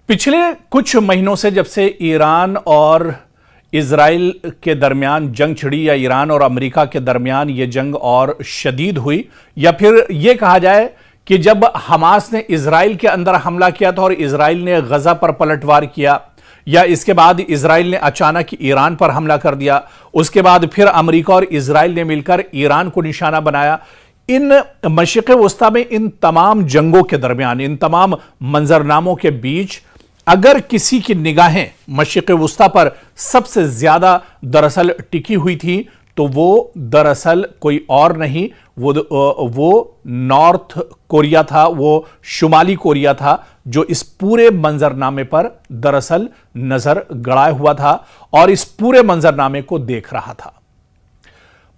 पिछले कुछ महीनों से जब से ईरान और इजराइल के दरमियान जंग छिड़ी या ईरान और अमेरिका के दरमियान ये जंग और शदीद हुई, या फिर यह कहा जाए कि जब हमास ने इजराइल के अंदर हमला किया था और इजराइल ने गजा पर पलटवार किया, या इसके बाद इजराइल ने अचानक ईरान पर हमला कर दिया, उसके बाद फिर अमेरिका और इजराइल ने मिलकर ईरान को निशाना बनाया। इन मशरिक़ वस्ता में इन तमाम जंगों के दरमियान, इन तमाम मंजरनामों के बीच अगर किसी की निगाहें मशरिक़ वस्ता पर सबसे ज्यादा दरअसल टिकी हुई थी तो वो दरअसल कोई और नहीं, वो नॉर्थ कोरिया था, वो शुमाली कोरिया था, जो इस पूरे मंजरनामे पर दरअसल नजर गड़ाए हुआ था और इस पूरे मंजरनामे को देख रहा था।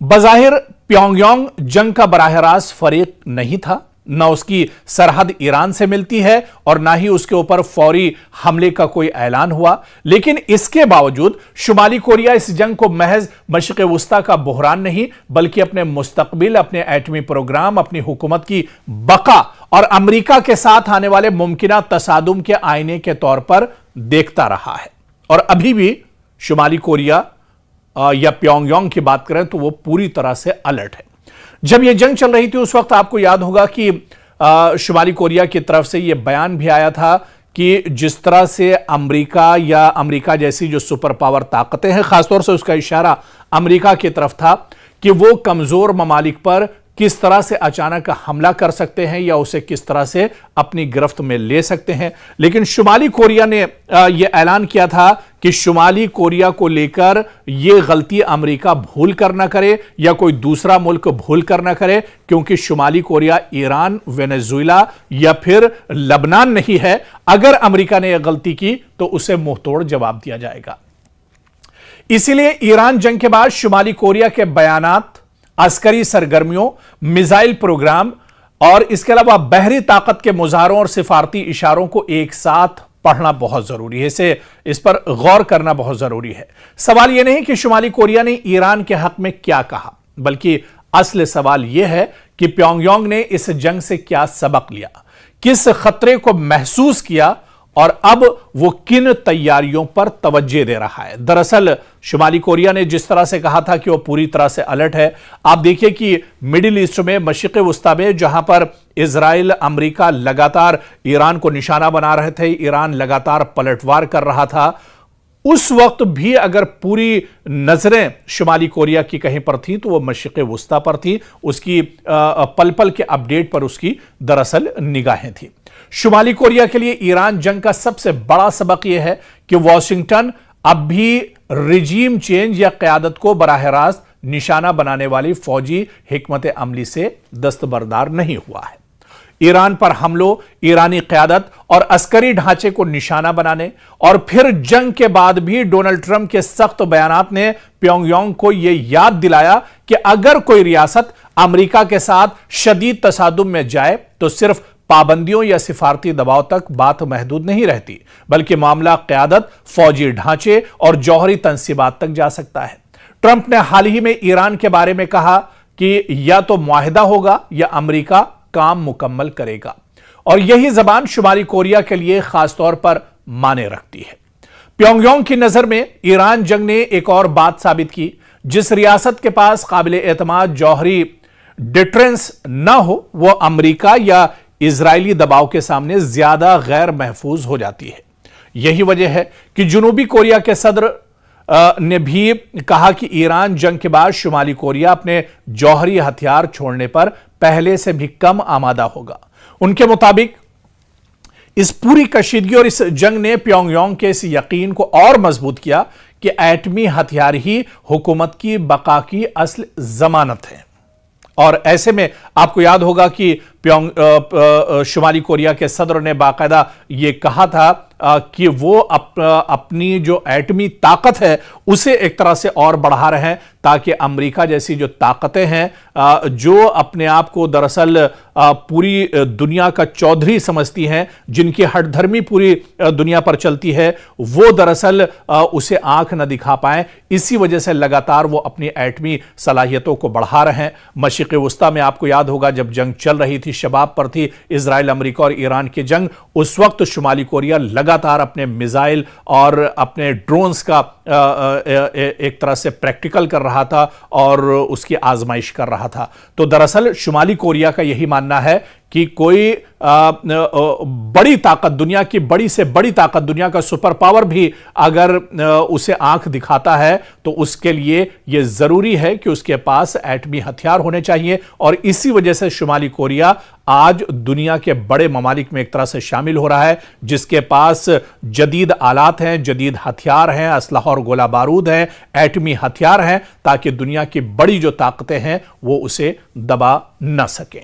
बज़ाहिर प्योंगयांग जंग का बराह रास्त फरीक नहीं था, न उसकी सरहद ईरान से मिलती है और ना ही उसके ऊपर फौरी हमले का कोई ऐलान हुआ, लेकिन इसके बावजूद शुमाली कोरिया इस जंग को महज मशरिक़ वस्ता का बहरान नहीं बल्कि अपने मुस्तकबिल, अपने एटमी प्रोग्राम, अपनी हुकूमत की बका और अमेरिका के साथ आने वाले मुमकिना तसादुम के आईने के तौर पर देखता रहा है। और अभी भी शुमाली कोरिया या प्योंगयांग की बात करें तो वो पूरी तरह से अलर्ट है। जब यह जंग चल रही थी उस वक्त आपको याद होगा कि शुमाली कोरिया की तरफ से यह बयान भी आया था कि जिस तरह से अमेरिका या अमेरिका जैसी जो सुपर पावर ताकतें हैं, खासतौर से उसका इशारा अमेरिका की तरफ था कि वो कमजोर ममालिक पर किस तरह से अचानक हमला कर सकते हैं या उसे किस तरह से अपनी गिरफ्त में ले सकते हैं। लेकिन शुमाली कोरिया ने यह ऐलान किया था कि शुमाली कोरिया को लेकर यह गलती अमेरिका भूल कर ना करे या कोई दूसरा मुल्क भूल कर ना करे, क्योंकि शुमाली कोरिया ईरान, वेनेजुएला या फिर लबनान नहीं है। अगर अमेरिका ने यह गलती की तो उसे मुंहतोड़ जवाब दिया जाएगा। इसीलिए ईरान जंग के बाद शुमाली कोरिया के बयानात, अस्करी सरगर्मियों, मिसाइल प्रोग्राम और इसके अलावा बहरी ताकत के मुजाहरों और सिफारती इशारों को एक साथ पढ़ना बहुत जरूरी है, इस पर गौर करना बहुत जरूरी है। सवाल यह नहीं कि शुमाली कोरिया ने ईरान के हक में क्या कहा, बल्कि असल सवाल यह है कि प्योंगयांग ने इस जंग से क्या सबक लिया, किस खतरे को महसूस किया और अब वो किन तैयारियों पर तवज्जो दे रहा है। दरअसल शुमाली कोरिया ने जिस तरह से कहा था कि वो पूरी तरह से अलर्ट है, आप देखिए कि मिडिल ईस्ट में, मशरिक़ वस्ता में, जहां पर इजराइल, अमेरिका लगातार ईरान को निशाना बना रहे थे, ईरान लगातार पलटवार कर रहा था, उस वक्त भी अगर पूरी नजरें शुमाली कोरिया की कहीं पर थी तो वो मशरिक़ वस्ता पर थी, उसकी पल पल के अपडेट पर उसकी दरअसल निगाहें थी। शुमाली कोरिया के लिए ईरान जंग का सबसे बड़ा सबक यह है कि वॉशिंगटन अब भी रिजीम चेंज या क़यादत को बराह रास्त निशाना बनाने वाली फौजी हिकमत अमली से दस्तबरदार नहीं हुआ है। ईरान पर हमलों, ईरानी क़यादत और अस्करी ढांचे को निशाना बनाने और फिर जंग के बाद भी डोनाल्ड ट्रंप के सख्त बयानात ने प्योंगयांग को यह याद दिलाया कि अगर कोई रियासत अमेरिका के साथ शदीद तसादुम में जाए तो सिर्फ पाबंदियों या सिफारती दबाव तक बात महदूद नहीं रहती, बल्कि मामला क़यादत, फौजी ढांचे और जौहरी तंसीबात तक जा सकता है। ट्रंप ने हाल ही में ईरान के बारे में कहा कि या तो मुआहिदा होगा या अमेरिका काम मुकम्मल करेगा, और यही जबान शुमाली कोरिया के लिए खासतौर पर माने रखती है। प्योंगयांग की नजर में ईरान जंग ने एक और बात साबित की, जिस रियासत के पास काबिल एतमाद जौहरी डिटरेंस ना हो वो अमेरिका या इजरायली दबाव के सामने ज्यादा गैर महफूज हो जाती है। यही वजह है कि जनूबी कोरिया के सदर ने भी कहा कि ईरान जंग के बाद शुमाली कोरिया अपने जौहरी हथियार छोड़ने पर पहले से भी कम आमादा होगा। उनके मुताबिक इस पूरी कशीदगी और इस जंग ने प्योंगयांग के इस यकीन को और मजबूत किया कि एटमी हथियार ही हुकूमत की बका की असल जमानत है। और ऐसे में आपको याद होगा कि शुमाली कोरिया के सदर ने बाकायदा यह कहा था कि वो अपनी जो एटमी ताकत है उसे एक तरह से और बढ़ा रहे हैं, ताकि अमेरिका जैसी जो ताकतें हैं जो अपने आप को दरअसल पूरी दुनिया का चौधरी समझती हैं, जिनकी हठधर्मी पूरी दुनिया पर चलती है, वो दरअसल उसे आंख न दिखा पाएं। इसी वजह से लगातार वो अपनी एटमी सलाहियतों को बढ़ा रहे हैं। मशरिक़ वस्ता में आपको याद होगा जब जंग चल रही थी, शबाब पर थी, इजराइल, अमेरिका और ईरान की जंग, उस वक्त शुमाली कोरिया लगातार अपने मिसाइल और अपने ड्रोन्स का एक तरह से प्रैक्टिकल कर रहा था और उसकी आजमाइश कर रहा था। तो दरअसल शुमाली कोरिया का यही मानना है कि कोई बड़ी ताकत, दुनिया की बड़ी से बड़ी ताकत, दुनिया का सुपर पावर भी अगर उसे आंख दिखाता है तो उसके लिए यह जरूरी है कि उसके पास एटमी हथियार होने चाहिए। और इसी वजह से शुमाली कोरिया आज दुनिया के बड़े ममालिक में एक तरह से शामिल हो रहा है, जिसके पास जदीद आलात हैं, जदीद हथियार हैं, असलहा और गोला बारूद हैं, एटमी हथियार हैं, ताकि दुनिया की बड़ी जो ताकतें हैं वो उसे दबा न सकें।